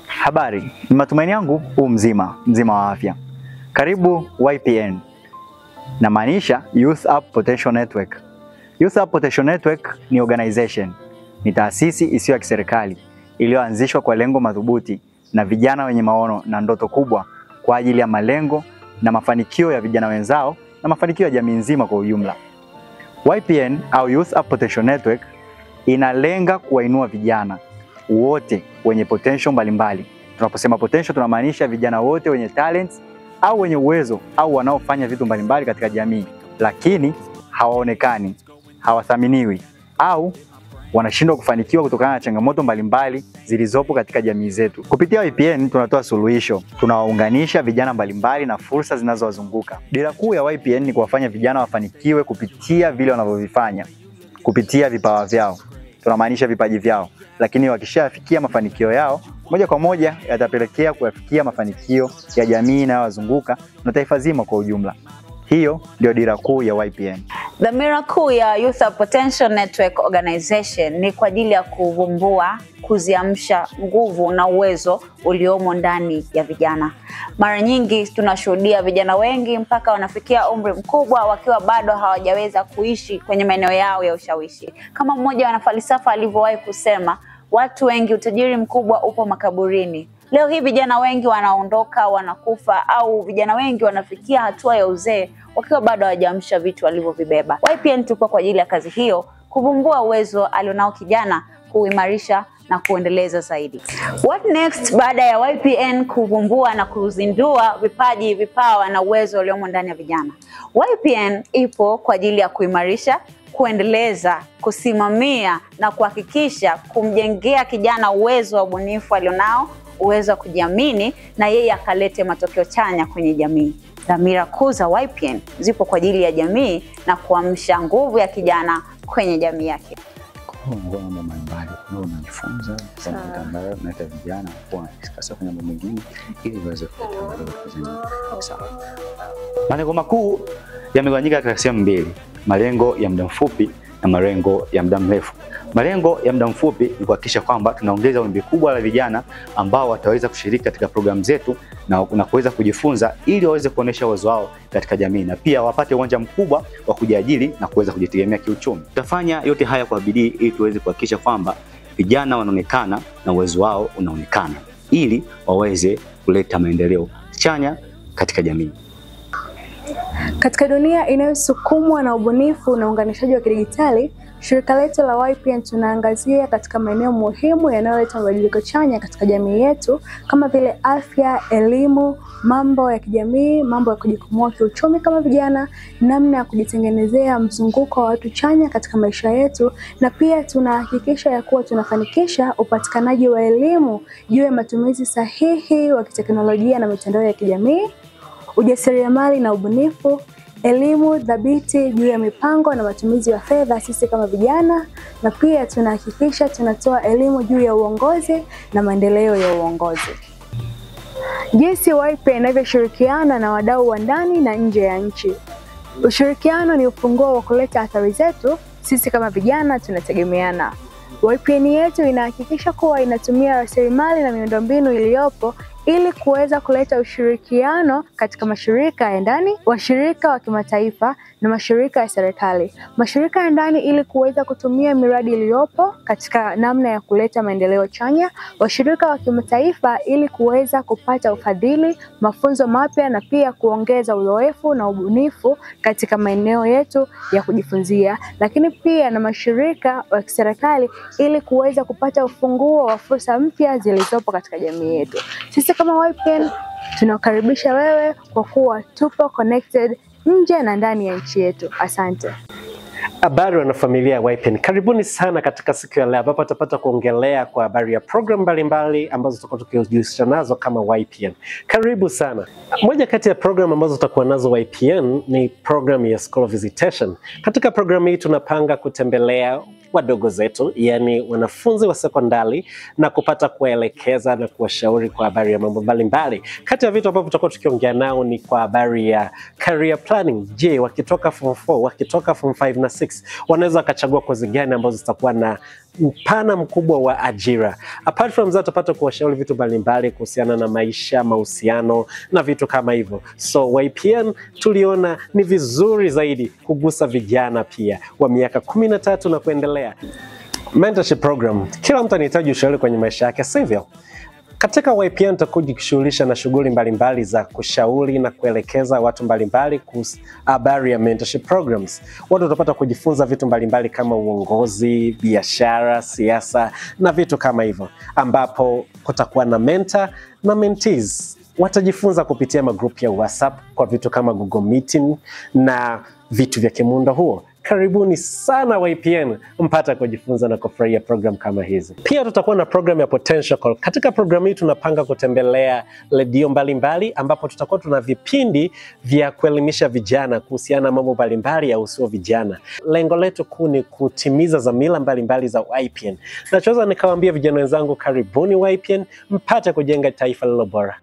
Habari, ni matumaini yangu mzima wa afya. Karibu YPN. Na maanisha Youth Up Potential Network. Youth Up Potential Network ni organization, ni taasisi isiyo ya kiserikali iliyoanzishwa kwa lengo madhubuti na vijana wenye maono na ndoto kubwa kwa ajili ya malengo na mafanikio ya vijana wenzao na mafanikio ya jamii nzima kwa ujumla. YPN au Youth Up Potential Network inalenga kuwainua vijana wote wenye potential mbalimbali. Tunaposema potential tunamaanisha vijana wote wenye talents au wenye uwezo au wanaofanya vitu mbalimbali katika jamii, lakini hawaonekani, hawathaminiwi au wanashindwa kufanikiwa kutokana na changamoto mbalimbali zilizopo katika jamii zetu. Kupitia YPN tunatoa suluhisho, tunawaunganisha vijana mbalimbali na fursa zinazowazunguka. Dira kuu ya YPN ni kuwafanya vijana wafanikiwe kupitia vile wanavyovifanya, kupitia vipawa vyao. Tunamaanisha vipaji vyao, lakini wakishafikia mafanikio yao, moja kwa moja yatapelekea kuyafikia mafanikio ya jamii inayowazunguka na taifa zima kwa ujumla. Hiyo ndio dira kuu ya YPN. Dhamira kuu ya Youth Up Potential Network Organization ni kwa ajili ya kuvumbua, kuziamsha nguvu na uwezo uliomo ndani ya vijana. Mara nyingi tunashuhudia vijana wengi mpaka wanafikia umri mkubwa wakiwa bado hawajaweza kuishi kwenye maeneo yao ya ushawishi. Kama mmoja wa wanafalsafa alivyowahi kusema, watu wengi utajiri mkubwa upo makaburini. Leo hii vijana wengi wanaondoka, wanakufa, au vijana wengi wanafikia hatua ya uzee wakiwa bado hawajaamsha vitu walivyovibeba. YPN tupo kwa ajili ya kazi hiyo, kuvumbua uwezo alionao kijana, kuimarisha na kuendeleza zaidi. What next baada ya YPN kuvumbua na kuzindua vipaji, vipawa na uwezo uliomo ndani ya vijana? YPN ipo kwa ajili ya kuimarisha, kuendeleza, kusimamia na kuhakikisha kumjengea kijana uwezo wa ubunifu alionao, uwezo wa kujiamini na yeye akalete matokeo chanya kwenye jamii. Dhamira kuu za YPN zipo kwa ajili ya jamii na kuamsha nguvu ya kijana kwenye jamii yake. Mambo mbalimbali unajifunza kwa mtandao na vijana kwa kisa kwenye mambo mengine ili waweze kupata. Sawa. Malengo makuu yamegawanyika katika sehemu mbili: malengo ya muda mfupi na malengo ya muda mrefu. Malengo ya muda mfupi ni kuhakikisha kwamba tunaongeza wimbi kubwa la vijana ambao wataweza kushiriki katika programu zetu na kuweza kujifunza ili waweze kuonesha uwezo wao katika jamii na pia wapate uwanja mkubwa wa kujiajiri na kuweza kujitegemea kiuchumi. Tutafanya yote haya kwa bidii ili tuweze kuhakikisha kwamba vijana wanaonekana na uwezo wao unaonekana ili waweze kuleta maendeleo chanya katika jamii. Katika dunia inayosukumwa na ubunifu na uunganishaji wa kidijitali, shirika letu la YPN tunaangazia katika maeneo muhimu yanayoleta mabadiliko chanya katika jamii yetu kama vile afya, elimu, mambo ya kijamii, mambo ya kujikwamua kiuchumi kama vijana, namna ya kujitengenezea mzunguko wa watu chanya katika maisha yetu, na pia tunahakikisha ya kuwa tunafanikisha upatikanaji wa elimu juu ya matumizi sahihi wa kiteknolojia na mitandao ya kijamii, ujasiriamali na ubunifu, elimu dhabiti juu ya mipango na matumizi ya fedha sisi kama vijana, na pia tunahakikisha tunatoa elimu juu ya uongozi na maendeleo ya uongozi. Jinsi YPN inavyoshirikiana na wadau wa ndani na nje ya nchi. Ushirikiano ni ufunguo wa kuleta athari zetu. Sisi kama vijana tunategemeana. YPN yetu inahakikisha kuwa inatumia rasilimali na miundombinu iliyopo ili kuweza kuleta ushirikiano katika mashirika ya ndani, washirika wa kimataifa na mashirika ya serikali. Mashirika ya ndani ili kuweza kutumia miradi iliyopo katika namna ya kuleta maendeleo chanya, washirika wa kimataifa ili kuweza kupata ufadhili, mafunzo mapya na pia kuongeza uzoefu na ubunifu katika maeneo yetu ya kujifunzia, lakini pia na mashirika wa kiserikali ili kuweza kupata ufunguo wa fursa mpya zilizopo katika jamii yetu. Sisi kama YPN tunakaribisha wewe kwa kuwa tupo connected nje na ndani ya nchi yetu. Asante. Habari wanafamilia ya YPN, karibuni sana katika siku ya leo ambapo tutapata kuongelea kwa habari ya program mbalimbali ambazo tutakuwa tukijihusisha nazo kama YPN. Karibu sana. Moja kati ya program ambazo tutakuwa nazo YPN ni program ya School Visitation. Katika program hii tunapanga kutembelea wadogo zetu, yani wanafunzi wa sekondari, na kupata kuelekeza na kuwashauri kwa habari ya mambo mbalimbali. Kati ya vitu ambavyo tutakuwa tukiongea nao ni kwa habari ya career planning. Je, wakitoka form 4, wakitoka form 5 na 6, wanaweza wakachagua kozi gani ambazo zitakuwa na mpana mkubwa wa ajira. Apart from that, tutapata kuwashauri vitu mbalimbali kuhusiana na maisha, mahusiano na vitu kama hivyo. So YPN tuliona ni vizuri zaidi kugusa vijana pia wa miaka 13 na kuendelea. Mentorship program. Kila mtu anahitaji ushauri kwenye maisha yake, sivyo? Katika YPN tutakuja kushughulisha na shughuli mbalimbali za kushauri na kuelekeza watu mbalimbali kuhusu habari ya mentorship programs. Watu watapata kujifunza vitu mbalimbali kama uongozi, biashara, siasa na vitu kama hivyo, ambapo kutakuwa na mentor na mentees. Watajifunza kupitia magrupu ya WhatsApp kwa vitu kama Google Meeting na vitu vya kimuundo huo. Karibuni sana YPN mpata kujifunza na kufurahia program kama hizi. Pia tutakuwa na program ya Potential Call. Katika program hii tunapanga kutembelea redio mbalimbali ambapo tutakuwa tuna vipindi vya kuelimisha vijana kuhusiana na mambo mbalimbali ya usio vijana. Lengo letu kuu ni kutimiza dhamira mbalimbali za YPN. Nachoweza nikawaambia vijana wenzangu, karibuni YPN mpate kujenga taifa lililo bora.